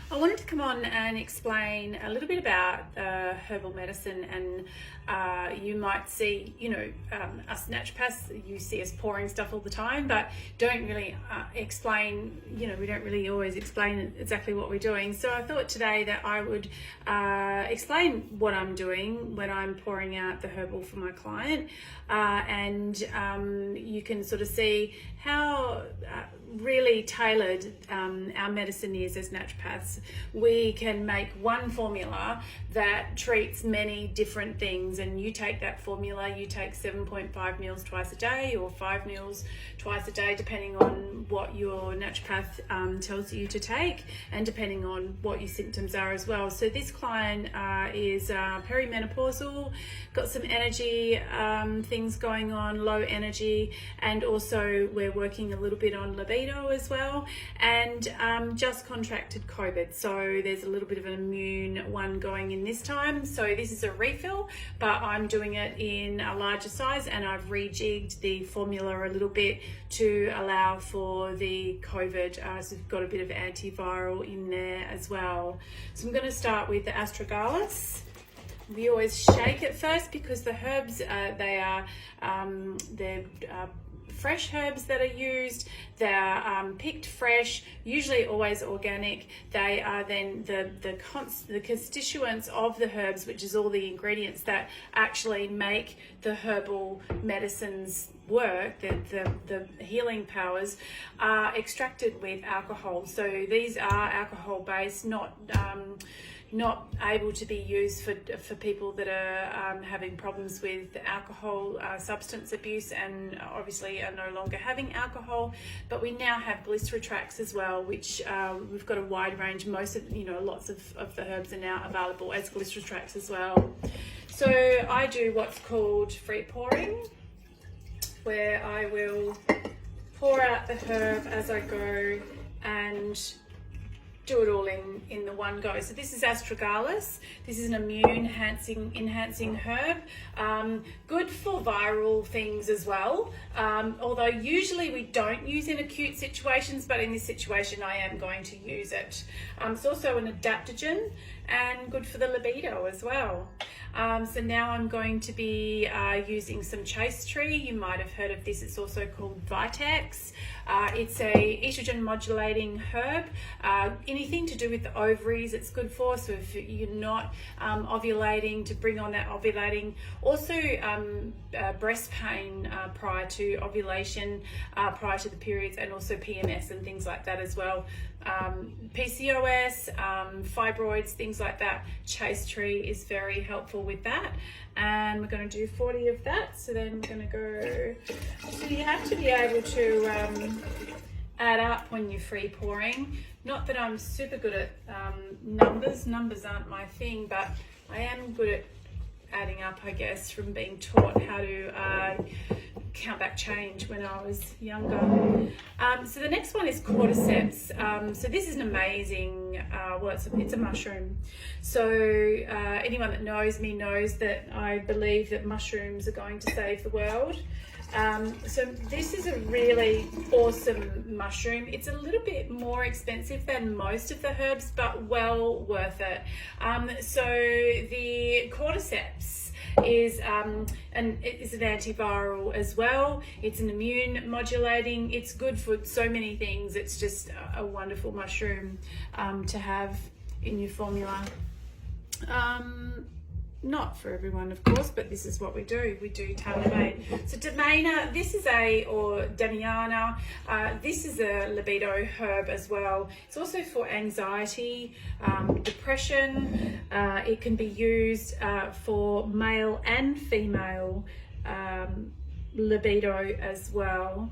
I wanted to come on and explain a little bit about herbal medicine, and you might see, us naturopaths, you see us pouring stuff all the time, but don't really explain, we don't really always explain exactly what we're doing. So I thought today that I would explain what I'm doing when I'm pouring out the herbal for my client, and you can sort of see how really tailored our medicine is as naturopaths. We can make one formula that treats many different things, and you take that formula, you take 7.5 mils twice a day or 5 mils twice a day, depending on what your naturopath tells you to take, and depending on what your symptoms are as well. So this client is peri-menopausal, got some energy things going on, low energy, and also we're working a little bit on libido as well, and just contracted COVID, so there's a little bit of an immune one going in this time. So this is a refill, but I'm doing it in a larger size, and I've rejigged the formula a little bit to allow for the COVID, so we've got a bit of antiviral in there as well. So I'm going to start with the astragalus. We always shake it first because the herbs, they're fresh herbs that are used. They're picked fresh, usually always organic. They are then the constituents of the herbs, which is all the ingredients that actually make the herbal medicines work, the healing powers, are extracted with alcohol. So these are alcohol based, not able to be used for people that are having problems with alcohol, substance abuse, and obviously are no longer having alcohol. But we now have glycerotrax as well, which we've got a wide range. Lots of the herbs are now available as glycerotrax as well. So I do what's called free pouring, where I will pour out the herb as I go and do it all in the one go. So this is astragalus. This is an immune enhancing herb, good for viral things as well, although usually we don't use in acute situations, but in this situation I am going to use it. It's also an adaptogen and good for the libido as well. So now I'm going to be using some chaste tree. You might have heard of this. It's also called Vitex. It's a estrogen modulating herb. Anything to do with the ovaries it's good for, so if you're not ovulating, to bring on that ovulating. Also breast pain prior to ovulation, prior to the periods, and also PMS and things like that as well. PCOS, fibroids, things like that. Chaste tree is very helpful with that, and we're going to do 40 of that. So then we're going to go, so you have to be able to add up when you're free pouring. Not that I'm super good at numbers aren't my thing, but I am good at adding up, I guess, from being taught how to count back change when I was younger. So the next one is cordyceps. So this is an amazing, it's a mushroom. So anyone that knows me knows that I believe that mushrooms are going to save the world. So this is a really awesome mushroom. It's a little bit more expensive than most of the herbs, but well worth it. So the cordyceps is it is an antiviral as well. It's an immune modulating. It's good for so many things. It's just a wonderful mushroom to have in your formula. Not for everyone, of course, but this is what we do. We do tailor-made. So Damiana, or Damiana, this is a libido herb as well. It's also for anxiety, depression. It can be used for male and female libido as well.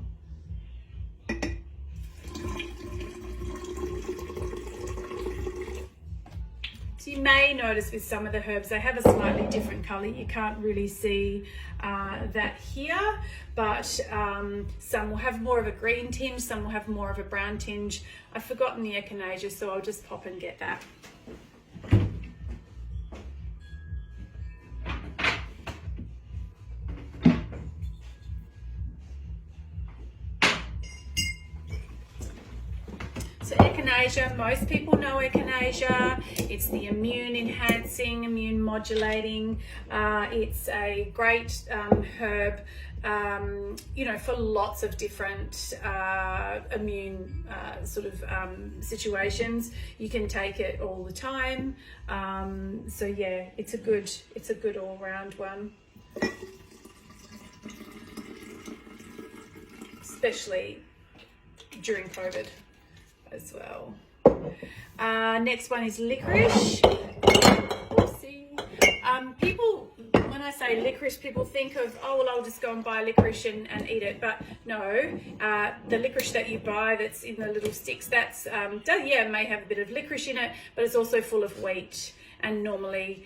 So you may notice with some of the herbs, they have a slightly different colour. You can't really see that here, but some will have more of a green tinge, some will have more of a brown tinge. I've forgotten the echinacea, so I'll just pop and get that. So echinacea. Most people know echinacea. It's the immune enhancing, immune modulating. It's a great herb, you know, for lots of different immune situations. You can take it all the time. So yeah, it's a good all-round one, especially during COVID as well. Next one is licorice. Oopsie. People, when I say licorice, people think of, oh, well, I'll just go and buy licorice and eat it. But no, the licorice that you buy that's in the little sticks, that's, may have a bit of licorice in it, but it's also full of wheat, and normally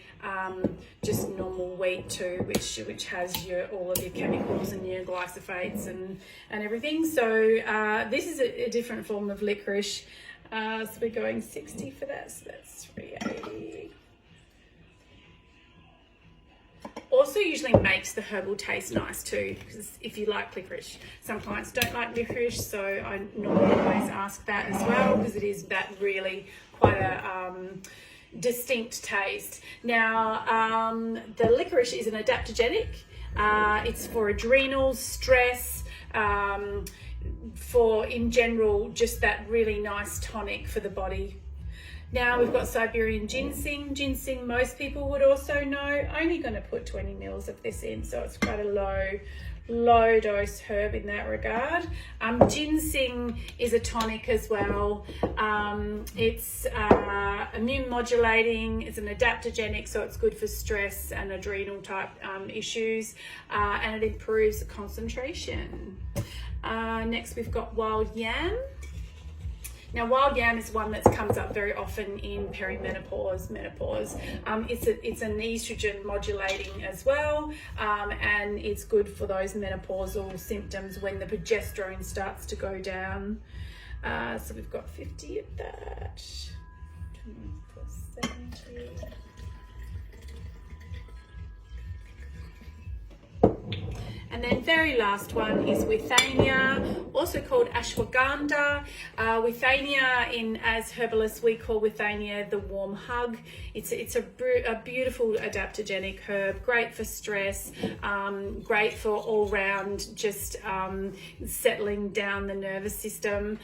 just normal wheat too, which has all of your chemicals and your glyphosates and everything. So this is a different form of licorice. So we're going 60 for that, so that's 380. Also usually makes the herbal taste nice too, because if you like licorice. Some clients don't like licorice, so I normally always ask that as well, because it is that really quite a distinct taste. Now, the licorice is an adaptogenic. It's for adrenals, stress, for in general just that really nice tonic for the body. Now we've got Siberian ginseng. Ginseng, most people would also know. Only going to put 20 mils of this in, so it's quite a low dose herb in that regard. Ginseng is a tonic as well. It's immune modulating. It's an adaptogenic, so it's good for stress and adrenal type issues, and it improves concentration. Next we've got wild yam. Now, wild yam is one that comes up very often in peri-menopause, menopause. It's an estrogen modulating as well, and it's good for those menopausal symptoms when the progesterone starts to go down. So we've got 50 of that. 70. And then very last one is withania, also called ashwagandha. Withania, as herbalists, we call withania the warm hug. It's a beautiful adaptogenic herb, great for stress, great for all round just settling down the nervous system.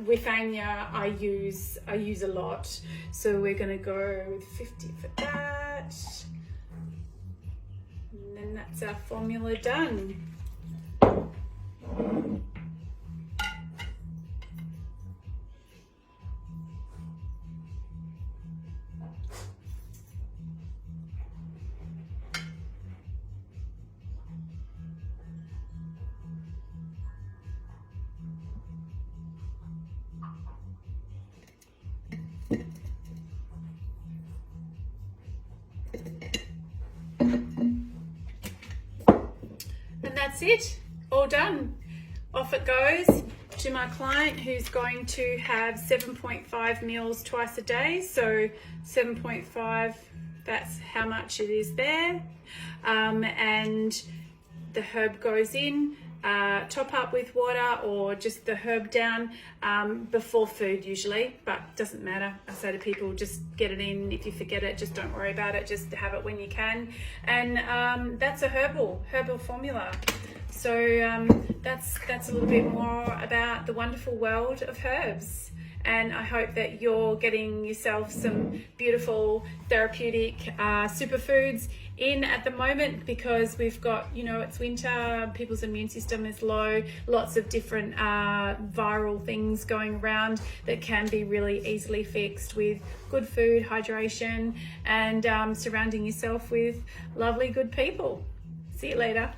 Withania I use a lot, so we're going to go with 50 for that. And that's our formula done. That's it, all done. Off it goes to my client, who's going to have 7.5 meals twice a day. So 7.5, that's how much it is there. And the herb goes in, top up with water or just the herb down before food usually, but doesn't matter. I say to people, just get it in. If you forget it, just don't worry about it, just have it when you can. And that's a herbal formula. So that's a little bit more about the wonderful world of herbs. And I hope that you're getting yourself some beautiful therapeutic superfoods in at the moment, because we've got, it's winter, people's immune system is low, lots of different viral things going around that can be really easily fixed with good food, hydration, and surrounding yourself with lovely, good people. See you later.